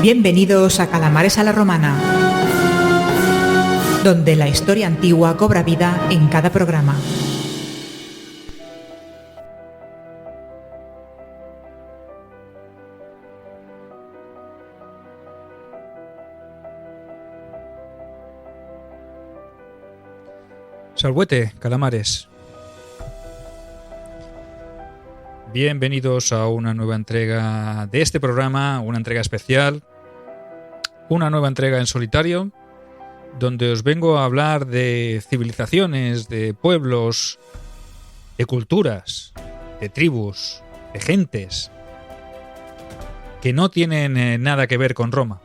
Bienvenidos a Calamares a la Romana, donde la historia antigua cobra vida en cada programa. Salvuete, calamares. Bienvenidos a una nueva entrega de este programa, una entrega especial, una nueva entrega en solitario, donde os vengo a hablar de civilizaciones, de pueblos, de culturas, de tribus, de gentes, que no tienen nada que ver con Roma.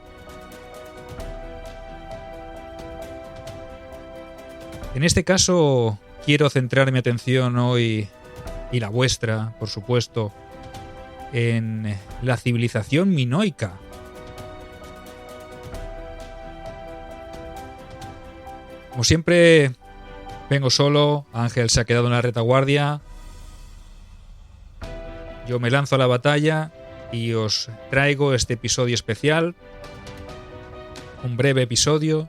En este caso, quiero centrar mi atención hoy, y la vuestra, por supuesto, en la civilización minoica. Como siempre, vengo solo, Ángel se ha quedado en la retaguardia, yo me lanzo a la batalla y os traigo este episodio especial, un breve episodio,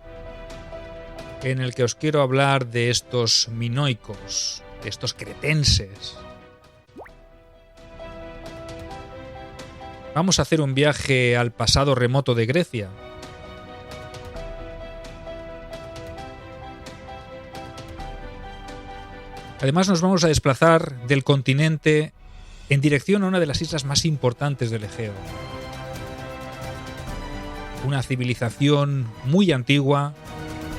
en el que os quiero hablar de estos minoicos, de estos cretenses. Vamos a hacer un viaje al pasado remoto de Grecia. Además nos vamos a desplazar del continente en dirección a una de las islas más importantes del Egeo. Una civilización muy antigua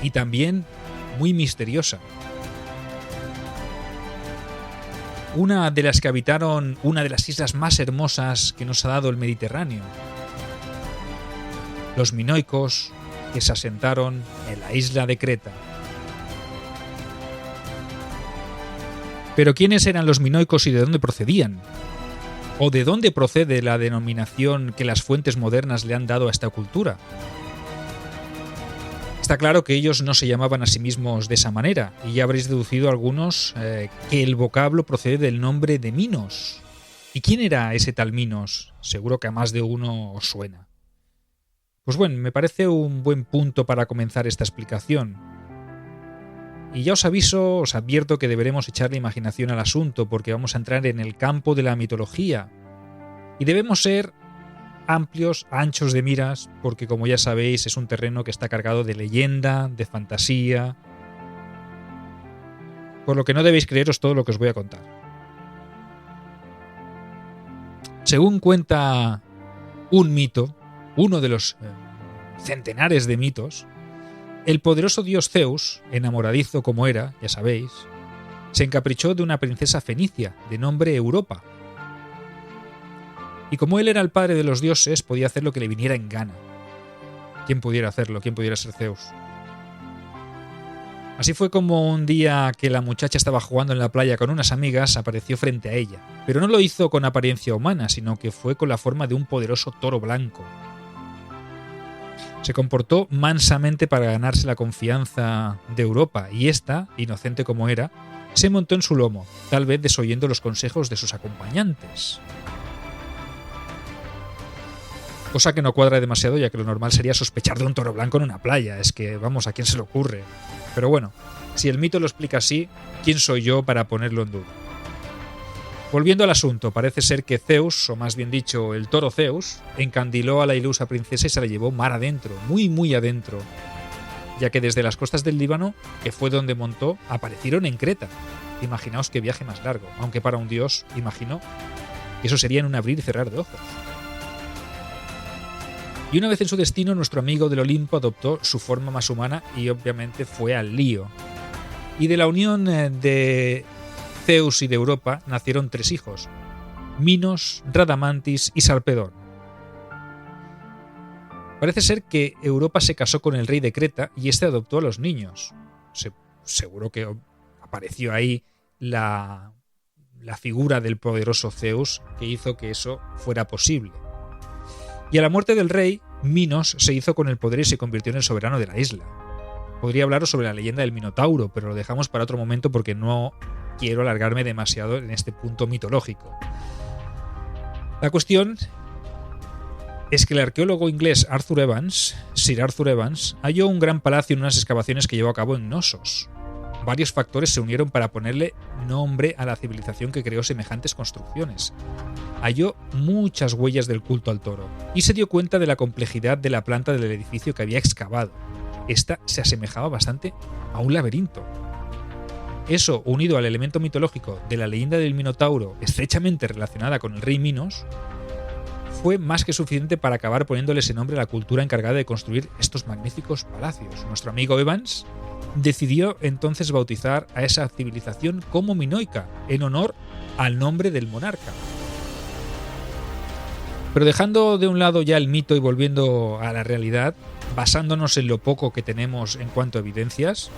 y también muy misteriosa. Una de las que habitaron una de las islas más hermosas que nos ha dado el Mediterráneo. Los minoicos, que se asentaron en la isla de Creta. Pero ¿quiénes eran los minoicos y de dónde procedían? ¿O de dónde procede la denominación que las fuentes modernas le han dado a esta cultura? Está claro que ellos no se llamaban a sí mismos de esa manera, y ya habréis deducido algunos que el vocablo procede del nombre de Minos. ¿Y quién era ese tal Minos? Seguro que a más de uno os suena. Pues bueno, me parece un buen punto para comenzar esta explicación. Y ya os aviso, os advierto que deberemos echarle imaginación al asunto, porque vamos a entrar en el campo de la mitología. Y debemos ser amplios, anchos de miras, porque como ya sabéis es un terreno que está cargado de leyenda, de fantasía, por lo que no debéis creeros todo lo que os voy a contar. Según cuenta un mito, uno de los centenares de mitos, el poderoso dios Zeus, enamoradizo como era, ya sabéis, se encaprichó de una princesa fenicia de nombre Europa. Y como él era el padre de los dioses, podía hacer lo que le viniera en gana. ¿Quién pudiera hacerlo? ¿Quién pudiera ser Zeus? Así fue como un día que la muchacha estaba jugando en la playa con unas amigas, apareció frente a ella. Pero no lo hizo con apariencia humana, sino que fue con la forma de un poderoso toro blanco. Se comportó mansamente para ganarse la confianza de Europa, y ésta, inocente como era, se montó en su lomo, tal vez desoyendo los consejos de sus acompañantes. Cosa que no cuadra demasiado, ya que lo normal sería sospechar de un toro blanco en una playa. Es que, vamos, ¿a quién se le ocurre? Pero bueno, si el mito lo explica así, ¿quién soy yo para ponerlo en duda? Volviendo al asunto, parece ser que Zeus, o más bien dicho, el toro Zeus, encandiló a la ilusa princesa y se la llevó mar adentro, muy muy adentro, ya que desde las costas del Líbano, que fue donde montó, aparecieron en Creta. Imaginaos qué viaje más largo, aunque para un dios, imagino, que eso sería en un abrir y cerrar de ojos. Y una vez en su destino, nuestro amigo del Olimpo adoptó su forma más humana y obviamente fue al lío. Y de la unión de Zeus y de Europa nacieron 3 hijos: Minos, Radamantis y Sarpedón. Parece ser que Europa se casó con el rey de Creta y este adoptó a los niños. Seguro que apareció ahí la figura del poderoso Zeus que hizo que eso fuera posible. Y a la muerte del rey, Minos se hizo con el poder y se convirtió en el soberano de la isla. Podría hablaros sobre la leyenda del Minotauro, pero lo dejamos para otro momento porque no quiero alargarme demasiado en este punto mitológico. La cuestión es que el arqueólogo inglés Sir Arthur Evans, halló un gran palacio en unas excavaciones que llevó a cabo en Knossos. Varios factores se unieron para ponerle nombre a la civilización que creó semejantes construcciones. Halló muchas huellas del culto al toro y se dio cuenta de la complejidad de la planta del edificio que había excavado. Esta se asemejaba bastante a un laberinto. Eso, unido al elemento mitológico de la leyenda del Minotauro, estrechamente relacionada con el rey Minos, fue más que suficiente para acabar poniéndole ese nombre a la cultura encargada de construir estos magníficos palacios. Nuestro amigo Evans decidió entonces bautizar a esa civilización como minoica, en honor al nombre del monarca. Pero dejando de un lado ya el mito y volviendo a la realidad, basándonos en lo poco que tenemos en cuanto a evidencias,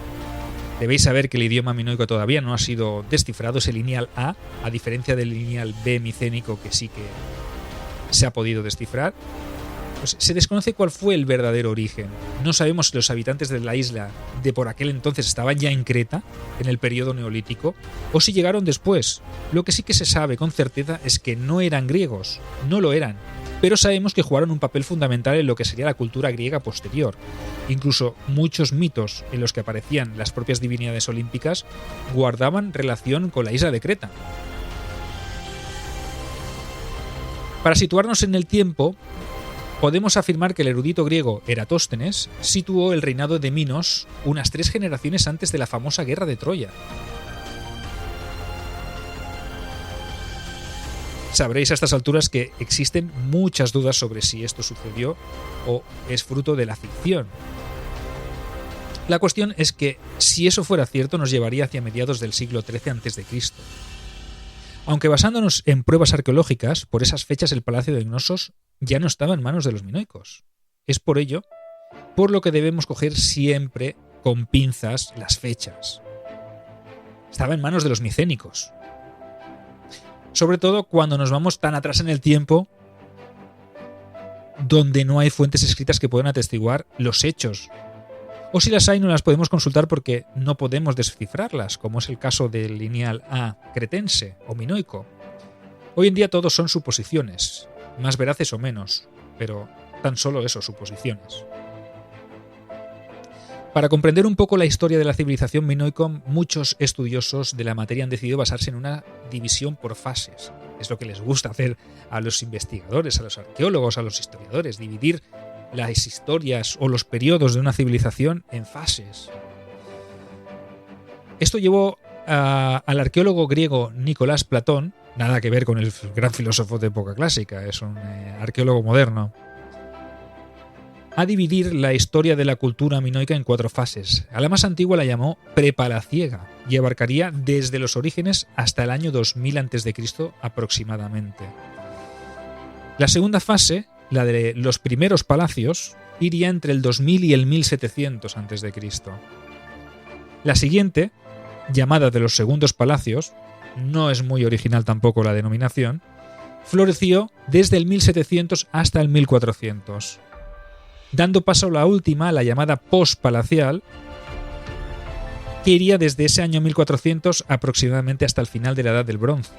debéis saber que el idioma minoico todavía no ha sido descifrado, es el lineal A diferencia del lineal B micénico que sí que se ha podido descifrar. Pues se desconoce cuál fue el verdadero origen. No sabemos si los habitantes de la isla de por aquel entonces estaban ya en Creta, en el periodo neolítico, o si llegaron después. Lo que sí que se sabe con certeza es que no eran griegos, no lo eran, pero sabemos que jugaron un papel fundamental en lo que sería la cultura griega posterior. Incluso muchos mitos en los que aparecían las propias divinidades olímpicas guardaban relación con la isla de Creta. Para situarnos en el tiempo, podemos afirmar que el erudito griego Eratóstenes situó el reinado de Minos unas 3 generaciones antes de la famosa guerra de Troya. Sabréis a estas alturas que existen muchas dudas sobre si esto sucedió o es fruto de la ficción. La cuestión es que si eso fuera cierto nos llevaría hacia mediados del siglo XIII a.C. Aunque basándonos en pruebas arqueológicas, por esas fechas el palacio de Knossos ya no estaba en manos de los minoicos. Es por ello por lo que debemos coger siempre con pinzas las fechas. Estaba en manos de los micénicos. Sobre todo cuando nos vamos tan atrás en el tiempo, donde no hay fuentes escritas que puedan atestiguar los hechos. O si las hay, no las podemos consultar porque no podemos descifrarlas, como es el caso del lineal A cretense o minoico. Hoy en día todos son suposiciones, más veraces o menos, pero tan solo eso, suposiciones. Para comprender un poco la historia de la civilización minoico, muchos estudiosos de la materia han decidido basarse en una división por fases. Es lo que les gusta hacer a los investigadores, a los arqueólogos, a los historiadores, dividir las historias o los periodos de una civilización en fases. Esto llevó al arqueólogo griego Nicolás Platón, nada que ver con el gran filósofo de época clásica, es un arqueólogo moderno, a dividir la historia de la cultura minoica en 4 fases. A la más antigua la llamó prepalaciega y abarcaría desde los orígenes hasta el año 2000 a.C. aproximadamente. La segunda fase, la de los primeros palacios, iría entre el 2000 y el 1700 a.C. La siguiente, llamada de los segundos palacios, no es muy original tampoco la denominación, floreció desde el 1700 hasta el 1400. Dando paso a la última, la llamada pospalacial, que iría desde ese año 1400 aproximadamente hasta el final de la Edad del Bronce.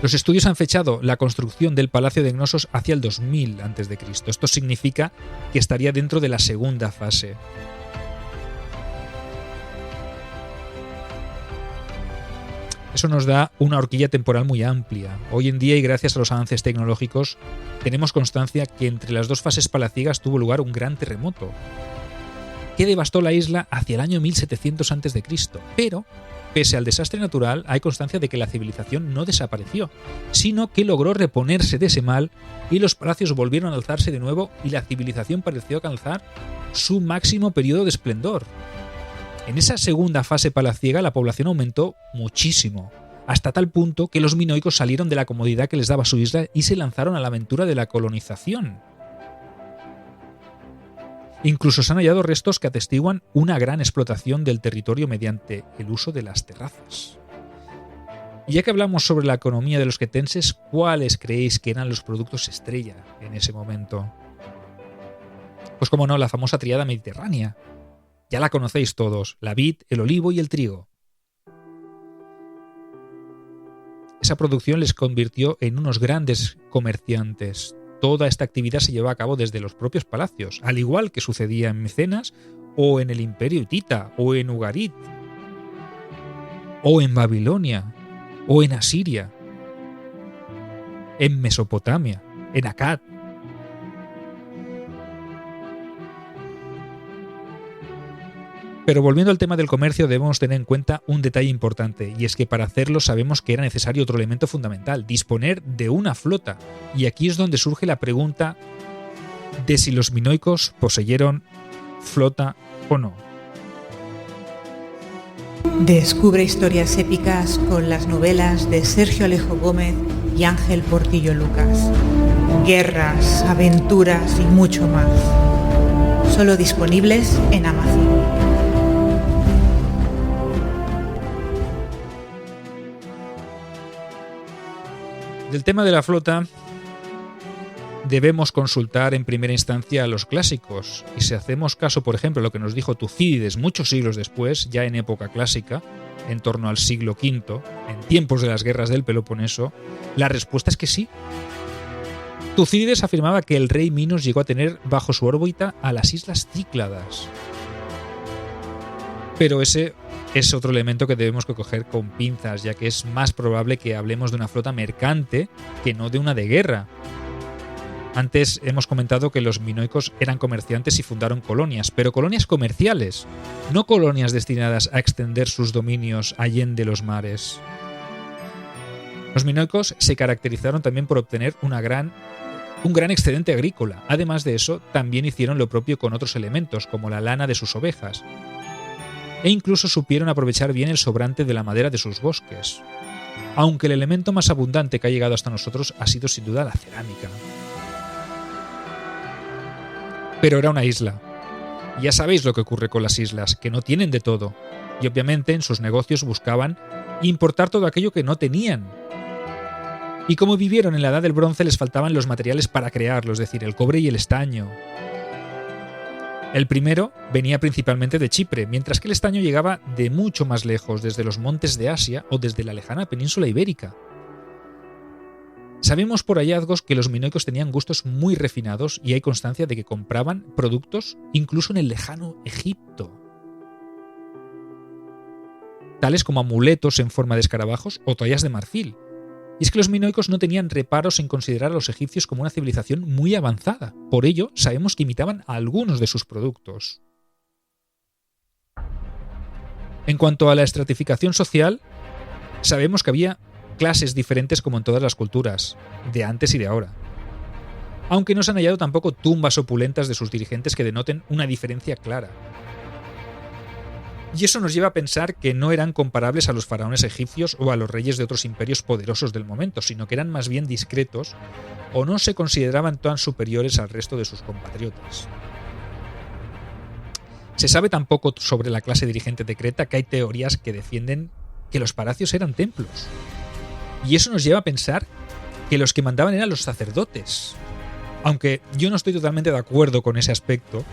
Los estudios han fechado la construcción del Palacio de Knossos hacia el 2000 a.C. Esto significa que estaría dentro de la segunda fase. Eso nos da una horquilla temporal muy amplia. Hoy en día, y gracias a los avances tecnológicos, tenemos constancia que entre las 2 fases palaciegas tuvo lugar un gran terremoto que devastó la isla hacia el año 1700 a.C. Pero, pese al desastre natural, hay constancia de que la civilización no desapareció, sino que logró reponerse de ese mal y los palacios volvieron a alzarse de nuevo y la civilización pareció alcanzar su máximo periodo de esplendor. En esa segunda fase palaciega la población aumentó muchísimo, hasta tal punto que los minoicos salieron de la comodidad que les daba su isla y se lanzaron a la aventura de la colonización. Incluso se han hallado restos que atestiguan una gran explotación del territorio mediante el uso de las terrazas. Y ya que hablamos sobre la economía de los cretenses, ¿cuáles creéis que eran los productos estrella en ese momento? Pues como no, la famosa tríada mediterránea. Ya la conocéis todos, la vid, el olivo y el trigo. Esa producción les convirtió en unos grandes comerciantes. Toda esta actividad se llevaba a cabo desde los propios palacios, al igual que sucedía en Micenas, o en el Imperio Hitita, o en Ugarit, o en Babilonia, o en Asiria, en Mesopotamia, en Akkad. Pero volviendo al tema del comercio, debemos tener en cuenta un detalle importante, y es que para hacerlo sabemos que era necesario otro elemento fundamental, disponer de una flota. Y aquí es donde surge la pregunta de si los minoicos poseyeron flota o no. Descubre historias épicas con las novelas de Sergio Alejo Gómez y Ángel Portillo Lucas. Guerras, aventuras y mucho más. Solo disponibles en Amazon. Del tema de la flota debemos consultar en primera instancia a los clásicos, y si hacemos caso, por ejemplo, a lo que nos dijo Tucídides muchos siglos después, ya en época clásica, en torno al siglo V, en tiempos de las guerras del Peloponeso, la respuesta es que sí. Tucídides afirmaba que el rey Minos llegó a tener bajo su órbita a las islas Cícladas. Pero ese es otro elemento que debemos coger con pinzas, ya que es más probable que hablemos de una flota mercante que no de una de guerra. Antes hemos comentado que los minoicos eran comerciantes y fundaron colonias, pero colonias comerciales, no colonias destinadas a extender sus dominios allende los mares. Los minoicos se caracterizaron también por obtener un gran excedente agrícola. Además de eso, también hicieron lo propio con otros elementos, como la lana de sus ovejas, e incluso supieron aprovechar bien el sobrante de la madera de sus bosques, aunque el elemento más abundante que ha llegado hasta nosotros ha sido sin duda la cerámica. Pero era una isla. Ya sabéis lo que ocurre con las islas, que no tienen de todo, y obviamente en sus negocios buscaban importar todo aquello que no tenían. Y como vivieron en la Edad del Bronce, les faltaban los materiales para crearlo, es decir, el cobre y el estaño. El primero venía principalmente de Chipre, mientras que el estaño llegaba de mucho más lejos, desde los montes de Asia o desde la lejana península ibérica. Sabemos por hallazgos que los minoicos tenían gustos muy refinados y hay constancia de que compraban productos incluso en el lejano Egipto, tales como amuletos en forma de escarabajos o toallas de marfil. Y es que los minoicos no tenían reparos en considerar a los egipcios como una civilización muy avanzada. Por ello, sabemos que imitaban a algunos de sus productos. En cuanto a la estratificación social, sabemos que había clases diferentes como en todas las culturas, de antes y de ahora. Aunque no se han hallado tampoco tumbas opulentas de sus dirigentes que denoten una diferencia clara. Y eso nos lleva a pensar que no eran comparables a los faraones egipcios o a los reyes de otros imperios poderosos del momento, sino que eran más bien discretos o no se consideraban tan superiores al resto de sus compatriotas. Se sabe tan poco sobre la clase dirigente de Creta que hay teorías que defienden que los palacios eran templos. Y eso nos lleva a pensar que los que mandaban eran los sacerdotes. Aunque yo no estoy totalmente de acuerdo con ese aspecto,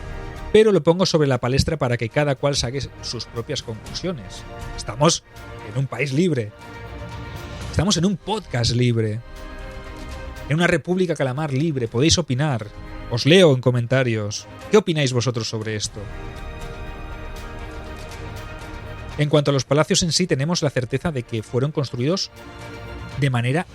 pero lo pongo sobre la palestra para que cada cual saque sus propias conclusiones. Estamos en un país libre. Estamos en un podcast libre. En una república calamar libre. Podéis opinar. Os leo en comentarios. ¿Qué opináis vosotros sobre esto? En cuanto a los palacios en sí, tenemos la certeza de que fueron construidos de manera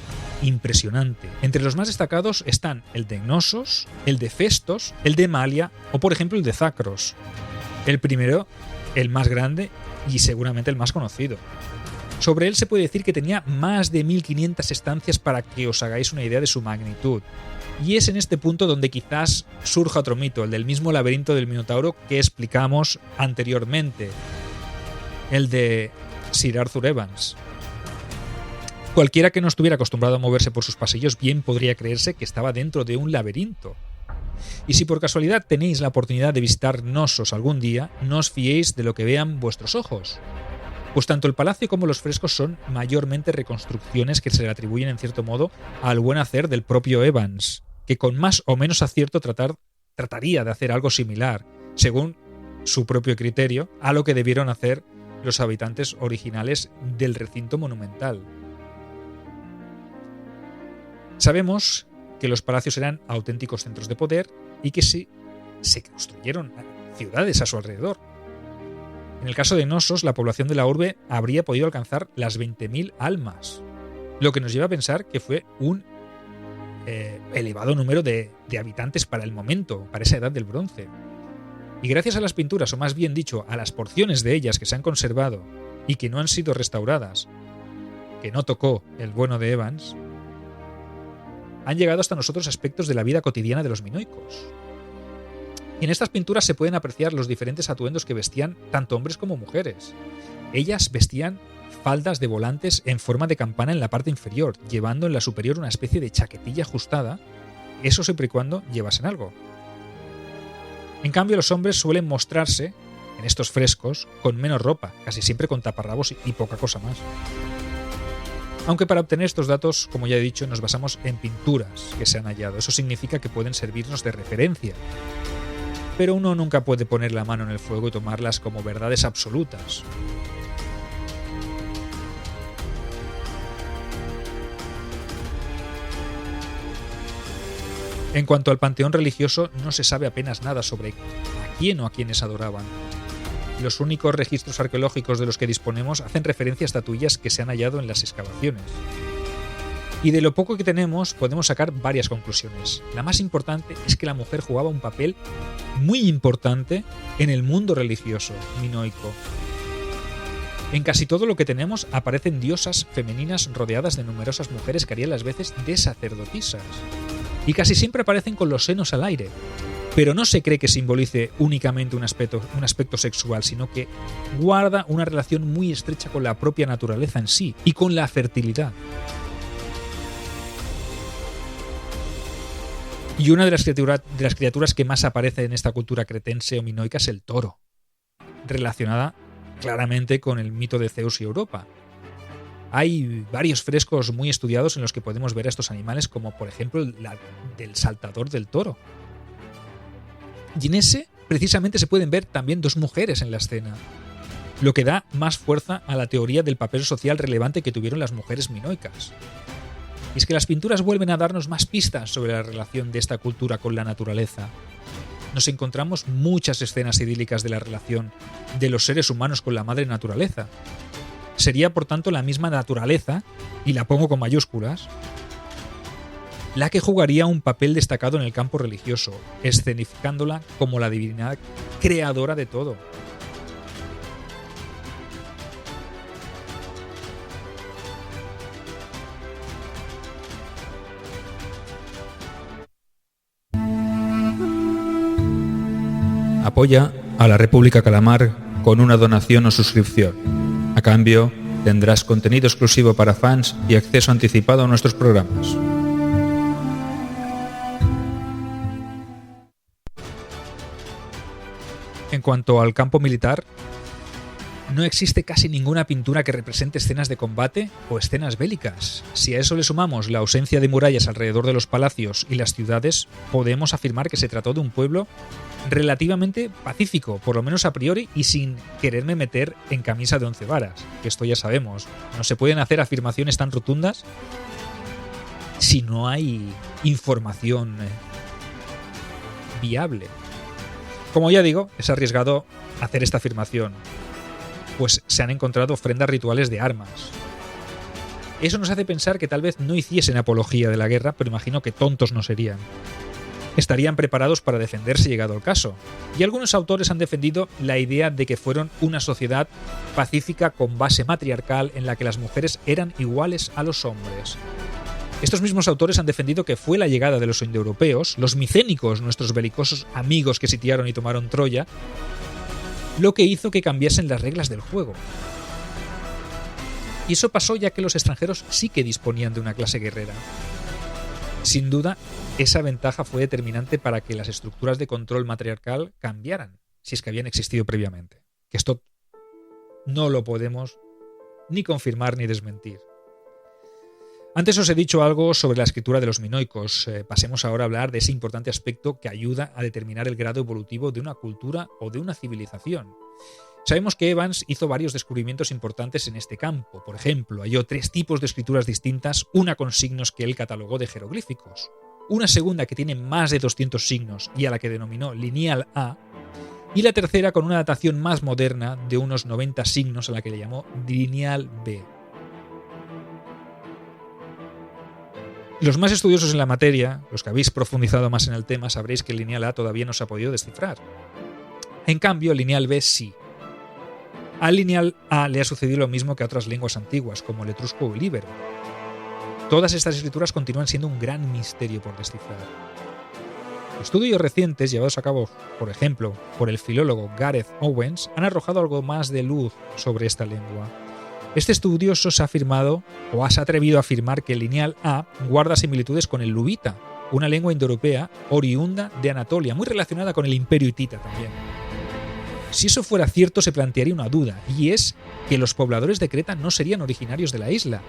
impresionante. Entre los más destacados están el de Cnosos, el de Festos, el de Malia o, por ejemplo, el de Zacros. El primero, el más grande y seguramente el más conocido. Sobre él se puede decir que tenía más de 1500 estancias para que os hagáis una idea de su magnitud. Y es en este punto donde quizás surja otro mito, el del mismo laberinto del Minotauro que explicamos anteriormente, el de Sir Arthur Evans. Cualquiera que no estuviera acostumbrado a moverse por sus pasillos bien podría creerse que estaba dentro de un laberinto. Y si por casualidad tenéis la oportunidad de visitar Cnosos algún día, no os fiéis de lo que vean vuestros ojos. Pues tanto el palacio como los frescos son mayormente reconstrucciones que se le atribuyen en cierto modo al buen hacer del propio Evans, que con más o menos acierto trataría de hacer algo similar, según su propio criterio, a lo que debieron hacer los habitantes originales del recinto monumental. Sabemos que los palacios eran auténticos centros de poder y que se construyeron ciudades a su alrededor. En el caso de Knossos, la población de la urbe habría podido alcanzar las 20.000 almas, lo que nos lleva a pensar que fue un elevado número de habitantes para el momento, para esa edad del bronce. Y gracias a las pinturas, o más bien dicho, a las porciones de ellas que se han conservado y que no han sido restauradas, que no tocó el bueno de Evans, han llegado hasta nosotros aspectos de la vida cotidiana de los minoicos. Y en estas pinturas se pueden apreciar los diferentes atuendos que vestían tanto hombres como mujeres. Ellas vestían faldas de volantes en forma de campana en la parte inferior, llevando en la superior una especie de chaquetilla ajustada, eso siempre y cuando llevasen algo. En cambio, los hombres suelen mostrarse, en estos frescos, con menos ropa, casi siempre con taparrabos y poca cosa más. Aunque para obtener estos datos, como ya he dicho, nos basamos en pinturas que se han hallado. Eso significa que pueden servirnos de referencia. Pero uno nunca puede poner la mano en el fuego y tomarlas como verdades absolutas. En cuanto al panteón religioso, no se sabe apenas nada sobre a quién o a quiénes adoraban. Los únicos registros arqueológicos de los que disponemos hacen referencia a estatuillas que se han hallado en las excavaciones. Y de lo poco que tenemos podemos sacar varias conclusiones. La más importante es que la mujer jugaba un papel muy importante en el mundo religioso minoico. En casi todo lo que tenemos aparecen diosas femeninas rodeadas de numerosas mujeres que harían las veces de sacerdotisas. Y casi siempre aparecen con los senos al aire. Pero no se cree que simbolice únicamente un aspecto sexual, sino que guarda una relación muy estrecha con la propia naturaleza en sí y con la fertilidad. Y una de las criaturas que más aparece en esta cultura cretense o minoica es el toro, relacionada claramente con el mito de Zeus y Europa. Hay varios frescos muy estudiados en los que podemos ver a estos animales, como por ejemplo la del saltador del toro. Y en ese, precisamente, se pueden ver también dos mujeres en la escena, lo que da más fuerza a la teoría del papel social relevante que tuvieron las mujeres minoicas. Y es que las pinturas vuelven a darnos más pistas sobre la relación de esta cultura con la naturaleza. Nos encontramos muchas escenas idílicas de la relación de los seres humanos con la madre naturaleza. Sería, por tanto, la misma naturaleza, y la pongo con mayúsculas, la que jugaría un papel destacado en el campo religioso, escenificándola como la divinidad creadora de todo. Apoya a la República Calamar con una donación o suscripción. A cambio, tendrás contenido exclusivo para fans y acceso anticipado a nuestros programas. En cuanto al campo militar, no existe casi ninguna pintura que represente escenas de combate o escenas bélicas. Si a eso le sumamos la ausencia de murallas alrededor de los palacios y las ciudades, podemos afirmar que se trató de un pueblo relativamente pacífico, por lo menos a priori, y sin quererme meter en camisa de 11 varas, que esto ya sabemos. No se pueden hacer afirmaciones tan rotundas si no hay información viable. Como ya digo, es arriesgado hacer esta afirmación, pues se han encontrado ofrendas rituales de armas. Eso nos hace pensar que tal vez no hiciesen apología de la guerra, pero imagino que tontos no serían. Estarían preparados para defenderse llegado el caso. Y algunos autores han defendido la idea de que fueron una sociedad pacífica con base matriarcal en la que las mujeres eran iguales a los hombres. Estos mismos autores han defendido que fue la llegada de los indoeuropeos, los micénicos, nuestros belicosos amigos que sitiaron y tomaron Troya, lo que hizo que cambiasen las reglas del juego. Y eso pasó ya que los extranjeros sí que disponían de una clase guerrera. Sin duda, esa ventaja fue determinante para que las estructuras de control matriarcal cambiaran, si es que habían existido previamente. Que esto no lo podemos ni confirmar ni desmentir. Antes os he dicho algo sobre la escritura de los minoicos. Pasemos ahora a hablar de ese importante aspecto que ayuda a determinar el grado evolutivo de una cultura o de una civilización. Sabemos que Evans hizo varios descubrimientos importantes en este campo. Por ejemplo, halló 3 tipos de escrituras distintas, una con signos que él catalogó de jeroglíficos, una segunda que tiene más de 200 signos y a la que denominó lineal A, y la tercera con una datación más moderna de unos 90 signos a la que le llamó lineal B. Los más estudiosos en la materia, los que habéis profundizado más en el tema, sabréis que el lineal A todavía no se ha podido descifrar. En cambio, el lineal B sí. Al lineal A le ha sucedido lo mismo que a otras lenguas antiguas, como el etrusco o el íbero. Todas estas escrituras continúan siendo un gran misterio por descifrar. Estudios recientes llevados a cabo, por ejemplo, por el filólogo Gareth Owens, han arrojado algo más de luz sobre esta lengua. Este estudioso se ha afirmado, o se ha atrevido a afirmar, que el lineal A guarda similitudes con el lubita, una lengua indoeuropea oriunda de Anatolia, muy relacionada con el imperio hitita también. Si eso fuera cierto, se plantearía una duda, y es que los pobladores de Creta no serían originarios de la isla.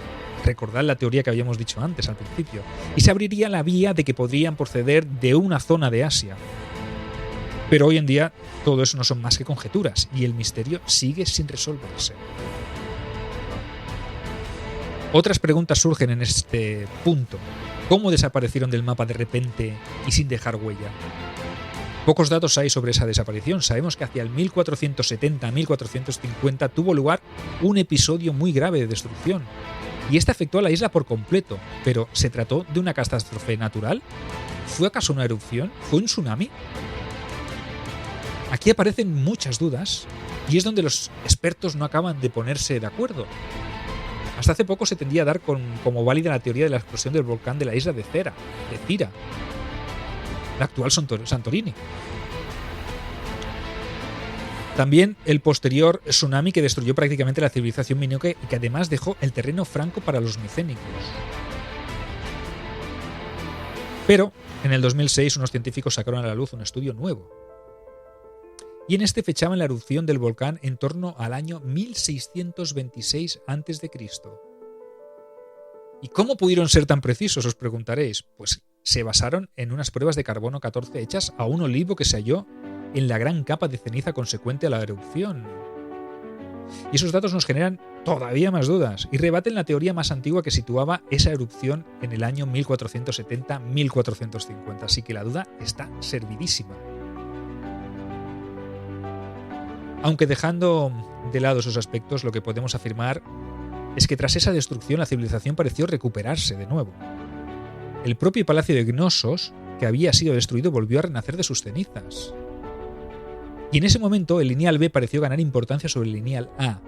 Recordad la teoría que habíamos dicho antes, al principio, y se abriría la vía de que podrían proceder de una zona de Asia. Pero hoy en día todo eso no son más que conjeturas, y el misterio sigue sin resolverse. Otras preguntas surgen en este punto. ¿Cómo desaparecieron del mapa de repente y sin dejar huella? Pocos datos hay sobre esa desaparición. Sabemos que hacia el 1470-1450 tuvo lugar un episodio muy grave de destrucción. Y este afectó a la isla por completo. Pero ¿se trató de una catástrofe natural? ¿Fue acaso una erupción? ¿Fue un tsunami? Aquí aparecen muchas dudas y es donde los expertos no acaban de ponerse de acuerdo. Hasta hace poco se tendía a dar como válida la teoría de la explosión del volcán de la isla de Cira, la actual Santorini. También el posterior tsunami que destruyó prácticamente la civilización minoica y que además dejó el terreno franco para los micénicos. Pero en el 2006 unos científicos sacaron a la luz un estudio nuevo. Y en este fechaban la erupción del volcán en torno al año 1626 a.C. ¿Y cómo pudieron ser tan precisos, os preguntaréis? Pues se basaron en unas pruebas de carbono 14 hechas a un olivo que se halló en la gran capa de ceniza consecuente a la erupción. Y esos datos nos generan todavía más dudas y rebaten la teoría más antigua que situaba esa erupción en el año 1470-1450. Así que la duda está servidísima. Aunque dejando de lado esos aspectos, lo que podemos afirmar es que tras esa destrucción la civilización pareció recuperarse de nuevo. El propio palacio de Gnosos, que había sido destruido, volvió a renacer de sus cenizas. Y en ese momento el lineal B pareció ganar importancia sobre el lineal A,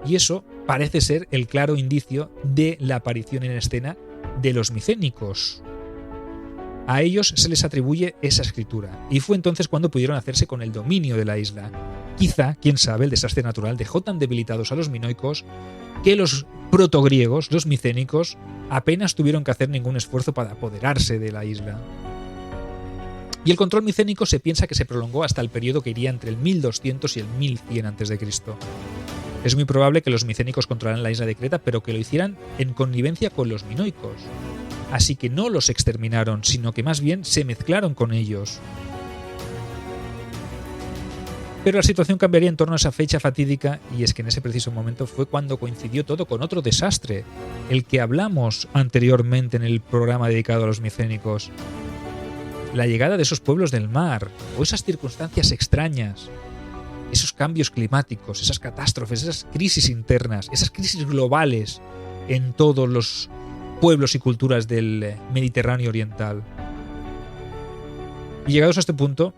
y eso parece ser el claro indicio de la aparición en escena de los micénicos. A ellos se les atribuye esa escritura, y fue entonces cuando pudieron hacerse con el dominio de la isla. Quizá, quién sabe, el desastre natural dejó tan debilitados a los minoicos que los protogriegos, los micénicos, apenas tuvieron que hacer ningún esfuerzo para apoderarse de la isla. Y el control micénico se piensa que se prolongó hasta el periodo que iría entre el 1200 y el 1100 a.C. Es muy probable que los micénicos controlaran la isla de Creta, pero que lo hicieran en connivencia con los minoicos. Así que no los exterminaron, sino que más bien se mezclaron con ellos. Pero la situación cambiaría en torno a esa fecha fatídica, y es que en ese preciso momento fue cuando coincidió todo con otro desastre, el que hablamos anteriormente en el programa dedicado a los micénicos. La llegada de esos pueblos del mar, o esas circunstancias extrañas, esos cambios climáticos, esas catástrofes, esas crisis internas, esas crisis globales en todos los pueblos y culturas del Mediterráneo oriental. Y llegados a este punto,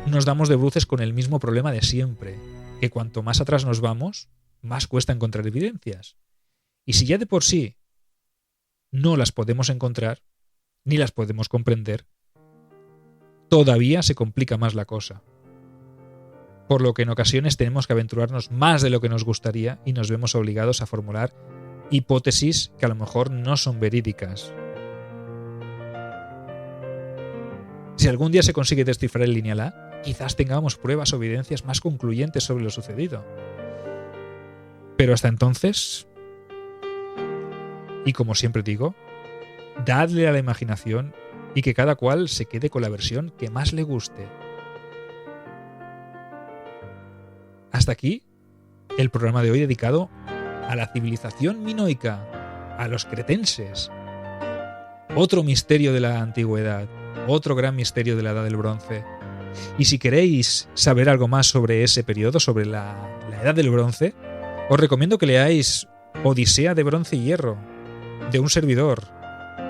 nos damos de bruces con el mismo problema de siempre, que cuanto más atrás nos vamos, más cuesta encontrar evidencias. Y si ya de por sí no las podemos encontrar, ni las podemos comprender, todavía se complica más la cosa. Por lo que en ocasiones tenemos que aventurarnos más de lo que nos gustaría y nos vemos obligados a formular hipótesis que a lo mejor no son verídicas. Si algún día se consigue descifrar el lineal A, quizás tengamos pruebas o evidencias más concluyentes sobre lo sucedido. Pero hasta entonces, y como siempre digo, dadle a la imaginación y que cada cual se quede con la versión que más le guste. Hasta aquí el programa de hoy dedicado a la civilización minoica, a los cretenses. Otro misterio de la antigüedad, otro gran misterio de la Edad del Bronce. Y si queréis saber algo más sobre ese periodo, sobre la Edad del Bronce, os recomiendo que leáis Odisea de Bronce y Hierro, de un servidor,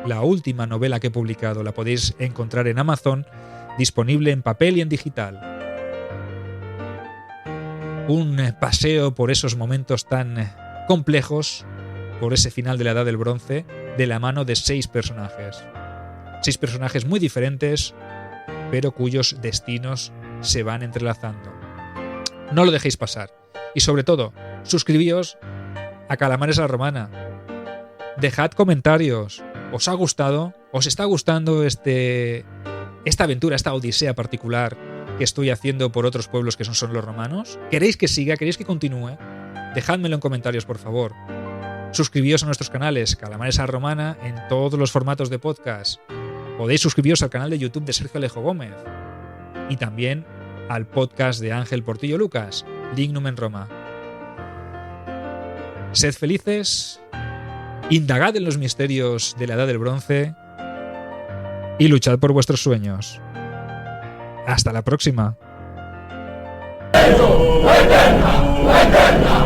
la última novela que he publicado. La podéis encontrar en Amazon, disponible en papel y en digital. Un paseo por esos momentos tan complejos, por ese final de la Edad del Bronce, de la mano de 6 personajes. 6 personajes muy diferentes, pero cuyos destinos se van entrelazando. No lo dejéis pasar. Y sobre todo, suscribíos a Calamares a la Romana. Dejad comentarios. ¿Os ha gustado? ¿Os está gustando esta aventura, esta odisea particular que estoy haciendo por otros pueblos que no son los romanos? ¿Queréis que siga? ¿Queréis que continúe? Dejádmelo en comentarios, por favor. Suscribíos a nuestros canales Calamares a la Romana en todos los formatos de podcast. Podéis suscribiros al canal de YouTube de Sergio Alejo Gómez y también al podcast de Ángel Portillo Lucas, Dignum en Roma. Sed felices, indagad en los misterios de la Edad del Bronce y luchad por vuestros sueños. Hasta la próxima. ¡Eterna!